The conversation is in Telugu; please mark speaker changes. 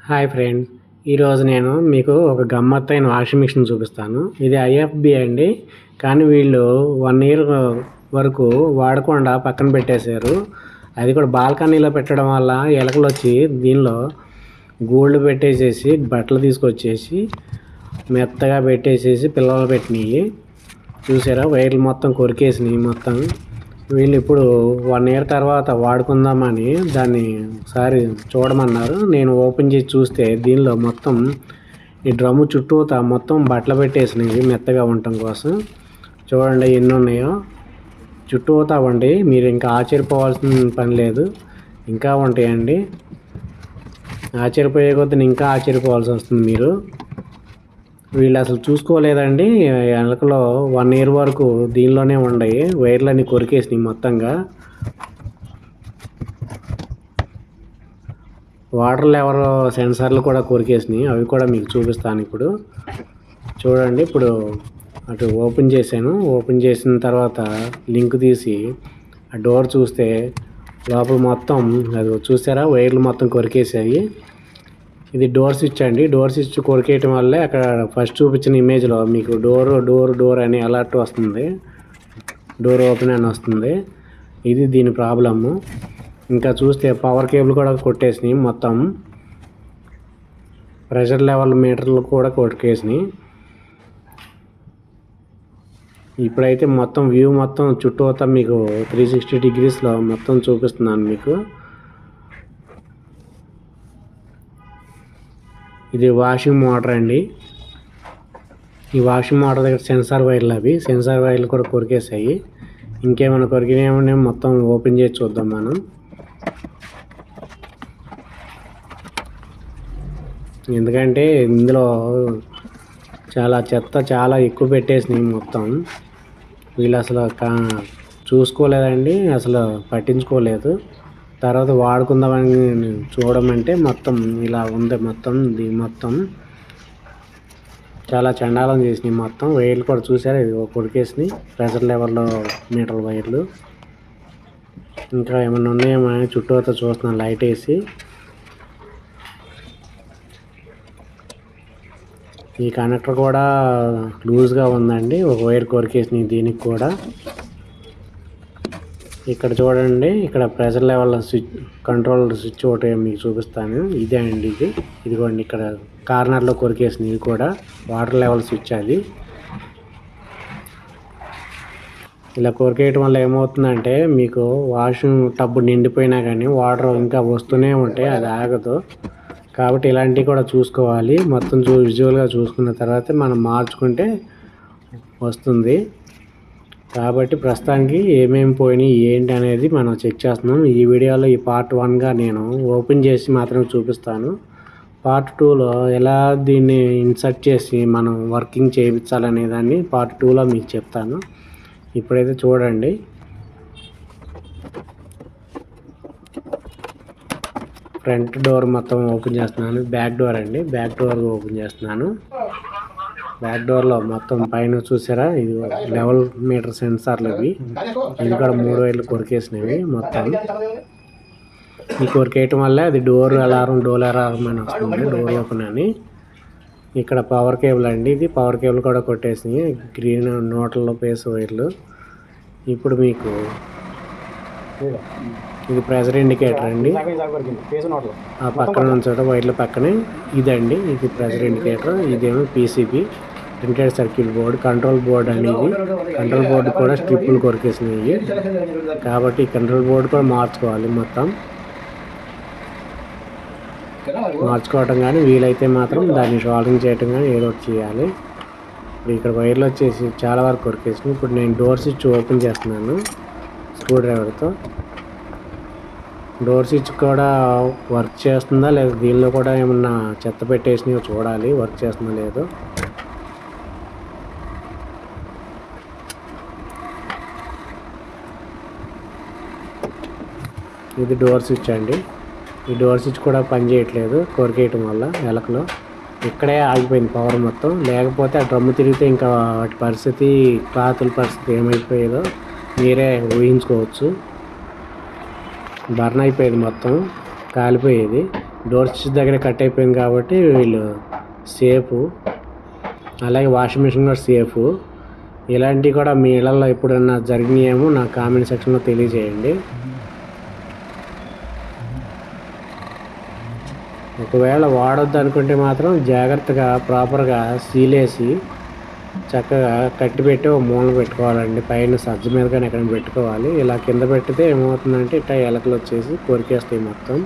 Speaker 1: హాయ్ ఫ్రెండ్స్, ఈరోజు నేను మీకు ఒక గమ్మత్తైన వాషింగ్ మిషన్ చూపిస్తాను. ఇది ఐఎఫ్బి అండి. కానీ వీళ్ళు 1 ఇయర్ వరకు వాడకుండా పక్కన పెట్టేశారు. అది కూడా బాల్కనీలో పెట్టడం వల్ల ఎలకలు వచ్చి దీనిలో గూళ్ళు పెట్టేసేసి బట్టలు తీసుకొచ్చేసి మెత్తగా పెట్టేసేసి పిల్లలు పెట్టినాయి. చూసారా, వైర్లు మొత్తం కొరికేసినాయి మొత్తం. వీళ్ళు ఇప్పుడు 1 ఇయర్ తర్వాత వాడుకుందామని దాన్ని ఒకసారి చూడమన్నారు. నేను ఓపెన్ చేసి చూస్తే దీనిలో మొత్తం ఈ డ్రమ్ము చుట్టూతా మొత్తం బట్టలు పెట్టేసినవి మెత్తగా ఉండటం కోసం. చూడండి ఎన్ని ఉన్నాయో చుట్టూతా అవ్వండి. మీరు ఇంకా ఆశ్చర్యపోవాల్సిన పని లేదు, ఇంకా ఉంటాయండి. ఆశ్చర్యపోయే కొద్దీ ఇంకా ఆశ్చర్యపోవాల్సి వస్తుంది మీరు. వీళ్ళు అసలు చూసుకోలేదండి. వెనకలో 1 ఇయర్ వరకు దీనిలోనే ఉన్నాయి. వైర్లన్నీ కొరికేసినాయి మొత్తంగా. వాటర్ లెవెల్ సెన్సార్లు కూడా కొరికేసినాయి. అవి కూడా మీకు చూపిస్తాను ఇప్పుడు. చూడండి, ఇప్పుడు అటు ఓపెన్ చేశాను. ఓపెన్ చేసిన తర్వాత లింక్ తీసి ఆ డోర్ చూస్తే లోపల మొత్తం అది చూసారా, వైర్లు మొత్తం కొరికేసాయి. ఇది డోర్ స్విచ్ అండి. డోర్ స్విచ్ కొరికేయటం వల్లే అక్కడ ఫస్ట్ చూపించిన ఇమేజ్లో మీకు డోర్ అని అలర్ట్ వస్తుంది, డోర్ ఓపెన్ అని వస్తుంది. ఇది దీని ప్రాబ్లము. ఇంకా చూస్తే పవర్ కేబుల్ కూడా కొట్టేసినాయి మొత్తం. ప్రెషర్ లెవెల్ మీటర్లు కూడా కొట్టేసినాయి. ఇప్పుడైతే మొత్తం వ్యూ మొత్తం చుట్టూతా మీకు 360 డిగ్రీస్లో మొత్తం చూపిస్తున్నాను మీకు. ఇది వాషింగ్ మోటార్ అండి. ఈ వాషింగ్ మోటార్ దగ్గర సెన్సార్ వైర్లు, అవి సెన్సార్ వైర్లు కూడా కొరికేసాయి. ఇంకేమైనా కొరికినాయేమో మొత్తం ఓపెన్ చేసి చూద్దాం మనం. ఎందుకంటే ఇందులో చాలా చెత్త చాలా ఎక్కువ పెట్టేసినాయి మొత్తం. వీళ్ళు అసలు చూసుకోలేదండి, అసలు పట్టించుకోలేదు. తర్వాత వాడుకుందామని చూడమంటే మొత్తం ఇలా ఉంది. మొత్తం చాలా చండాలం చేసినాయి మొత్తం. వైర్లు కూడా చూసారా, ఇది కొరికేసినాయి. ప్రెషర్ లెవెల్లో మీటర్ వైర్లు. ఇంకా ఏమన్నా ఉన్నాయేమో చుట్టూతో చూస్తున్నాను లైట్ వేసి. ఈ కనెక్టర్ కూడా లూజ్గా ఉందండి. ఒక వైర్ కొరికేసినాయి దీనికి కూడా. ఇక్కడ చూడండి, ఇక్కడ pressure level switch, control switch ఒకటి మీకు చూపిస్తాను. ఇదే అండి ఇదిగోండి, ఇక్కడ కార్నర్లో కొరికేసింది. ఇది కూడా వాటర్ లెవెల్ స్విచ్. అది ఇలా కొరికేయటం వల్ల ఏమవుతుందంటే మీకు వాషింగ్ టబ్ నిండిపోయినా కానీ వాటర్ ఇంకా వస్తూనే ఉంటాయి, అది ఆగదు. కాబట్టి ఇలాంటివి కూడా చూసుకోవాలి. మొత్తం విజువల్గా చూసుకున్న తర్వాత మనం మార్చుకుంటే వస్తుంది. కాబట్టి ప్రస్తుతానికి ఏమేమి పోయినాయి ఏంటి అనేది మనం చెక్ చేస్తున్నాం. ఈ వీడియోలో ఈ పార్ట్ 1గా నేను ఓపెన్ చేసి మాత్రమే చూపిస్తాను. పార్ట్ 2లో ఎలా దీన్ని ఇన్సర్ట్ చేసి మనం వర్కింగ్ చేయించాలనే దాన్ని పార్ట్ 2లో మీకు చెప్తాను. ఇప్పుడైతే చూడండి, ఫ్రంట్ డోర్ మొత్తం ఓపెన్ చేస్తున్నాను. బ్యాక్ డోర్ అండి, బ్యాక్ డోర్ ఓపెన్ చేస్తున్నాను. బ్యాక్ డోర్లో మొత్తం పైన చూసారా, ఇది లెవెల్ మీటర్ సెన్సార్లు ఇవి. ఇది కూడా 3 వైర్లు కొరికేసినవి మొత్తం. ఈ కొరికేయటం వల్ల అది డోర్ అలారం అని వస్తుంది, డోర్ ఓపెన్ అని. ఇక్కడ పవర్ కేబుల్ అండి, ఇది పవర్ కేబుల్ కూడా కొట్టేసినాయి. గ్రీన్ నోట్లలో పేస్ వైర్లు. ఇప్పుడు మీకు ఇది ప్రెషర్ ఇండికేటర్ అండి. ఆ పక్కన ఉంచట వైర్ల పక్కనే ఇదండి, ఇది ప్రెషర్ ఇండికేటర్. ఇదేమో PCB, printed circuit board, control board అనేది. కంట్రోల్ బోర్డు కూడా స్ట్రిప్పులు కొరికేసినాయి. కాబట్టి కంట్రోల్ బోర్డు కూడా మార్చుకోవాలి మొత్తం. మార్చుకోవటం కానీ వీలైతే మాత్రం దాన్ని సాల్వింగ్ చేయటం కానీ ఏదో ఒకటి చేయాలి. ఇక్కడ వైర్లు వచ్చేసి చాలా వరకు కొరికేసినాయి. ఇప్పుడు నేను డోర్ స్విచ్ ఓపెన్ చేస్తున్నాను స్క్రూ డ్రైవర్తో. డోర్ స్విచ్ కూడా వర్క్ చేస్తుందా లేదా, దీనిలో కూడా ఏమన్నా చెత్త పెట్టేసినాయో చూడాలి, వర్క్ చేస్తుందో లేదో. ఇది డోర్ స్విచ్ అండి. ఈ డోర్ స్విచ్ కూడా పని చేయట్లేదు కొరికేయటం వల్ల. ఎలకలో ఇక్కడే ఆగిపోయింది పవర్ మొత్తం. లేకపోతే ఆ డ్రమ్ము తిరిగితే ఇంకా వాటి పరిస్థితి, క్లాతుల పరిస్థితి ఏమైపోయేదో మీరే ఊహించుకోవచ్చు. బర్న్ అయిపోయేది మొత్తం, కాలిపోయేది. డోర్ స్విచ్ దగ్గర కట్ అయిపోయింది కాబట్టి వీళ్ళు సేఫ్. అలాగే వాషింగ్ మిషన్ కూడా సేఫ్. ఇలాంటివి కూడా మీ ఇళ్ళల్లో ఎప్పుడన్నా జరిగినాయేమో నా కామెంట్ సెక్షన్లో తెలియజేయండి. ఒకవేళ వాడొద్దు అనుకుంటే మాత్రం జాగ్రత్తగా ప్రాపర్గా సీలేసి చక్కగా కట్టి పెట్టి ఒక మూల పెట్టుకోవాలండి. పైన సజ్జ మీద కానీ ఎక్కడ పెట్టుకోవాలి. ఇలా కింద పెట్టితే ఏమవుతుందంటే ఇట్లా ఎలకలు వచ్చేసి కొరికేస్తాయి మొత్తం.